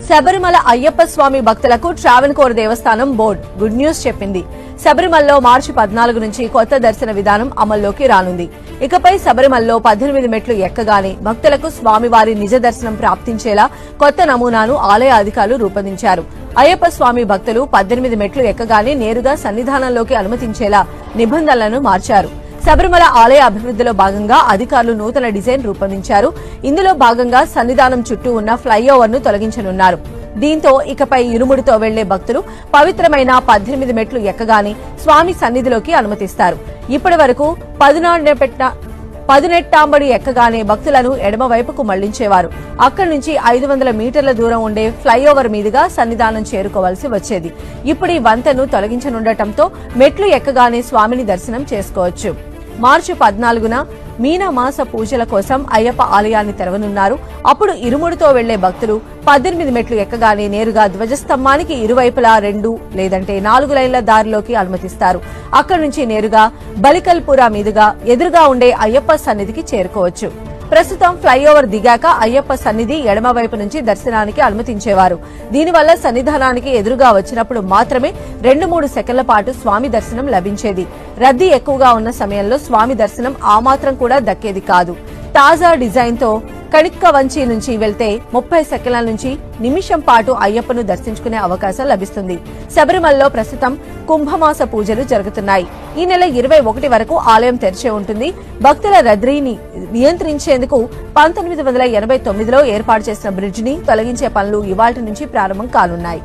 శబరిమల అయ్యప్ప స్వామి భక్తులకు ట్రావెన్కోర్ దేవస్థానం board good news చెప్పింది. శబరిమలలో మార్చి 14 నుంచి కొత్త దర్శన విధానం అమల్లోకి రానుంది. ఇకపై శబరిమలలో 18 మెట్లు ఎక్కగానే భక్తులకు స్వామివారి నిజ దర్శనం ప్రాప్తించేలా కొత్త నమూనాను ఆలయ అధికారులు రూపొందించారు. అయ్యప్ప స్వామి భక్తులు 18 మెట్లు ఎక్కగానే నేరుగా సన్నిధానంలోకి అనుమతించేలా నిబంధనలను మార్చారు. శబరిమల ఆలయ అభివృద్దిలో భాగంగా అధికారులు నూతన డిజైన్ రూపొందించారు. ఇందులో భాగంగా సన్నిధానం చుట్టూ ఉన్న ఫ్లైఓవర్ ను తొలగించనున్నారు. దీంతో ఇకపై ఇరుముడితో వెళ్లే భక్తులు పవిత్రమైన 18 మెట్లు ఎక్కగానే స్వామి సన్నిధిలోకి అనుమతిస్తారు. ఇప్పటి వరకు 18 ఎక్కగానే భక్తులను ఎడమవైపుకు మళ్లించేవారు. అక్కడి నుంచి 500 మీటర్ల దూరం ఉండే ఫ్లైఓవర్ మీదుగా సన్నిధానం చేరుకోవాల్సి వచ్చేది. ఇప్పుడు ఈ వంతెను తొలగించనుండటంతో మెట్లు ఎక్కగానే స్వామిని దర్శనం చేసుకోవచ్చు. మార్చి 14న మీనమాస పూజల కోసం అయ్యప్ప ఆలయాన్ని తెరవనున్నారు. అప్పుడు ఇరుముడితో వెళ్లే భక్తులు 18 మెట్లు ఎక్కగానే నేరుగా ధ్వజస్తంభానికి ఇరువైపులా 2 లేదంటే 4 లైన్ల దారిలోకి అనుమతిస్తారు. అక్కడి నుంచి నేరుగా బలికల్పురా మీదుగా ఎదురుగా ఉండే అయ్యప్ప సన్నిధికి చేరుకోవచ్చు. ప్రస్తుతం ఫ్లైఓవర్ దిగాక అయ్యప్ప సన్నిధి ఎడమవైపు నుంచి దర్శనానికి అనుమతించేవారు. దీనివల్ల సన్నిధానానికి ఎదురుగా వచ్చినప్పుడు మాత్రమే 2-3 సెకండ్ల పాటు స్వామి దర్శనం లభించేది. రద్దీ ఎక్కువగా ఉన్న సమయంలో స్వామి దర్శనం ఆ మాత్రం కూడా దక్కేది కాదు. తాజా డిజైన్ తో కణిక్క వంచి నుంచి వెళ్తే 30 సెకండ్ల నుంచి నిమిషం పాటు అయ్యప్పను దర్శించుకునే అవకాశం లభిస్తుంది. శబరిమలలో ప్రస్తుతం కుంభమాస పూజలు జరుగుతున్నాయి. ఈ నెల 21 వరకు ఆలయం తెరిచే ఉంటుంది. భక్తుల రద్దీని నియంత్రించేందుకు 1989లో ఏర్పాటు చేసిన బ్రిడ్జిని తొలగించే పనులు ఇవాళ్టి నుంచి ప్రారంభం కానున్నాయి.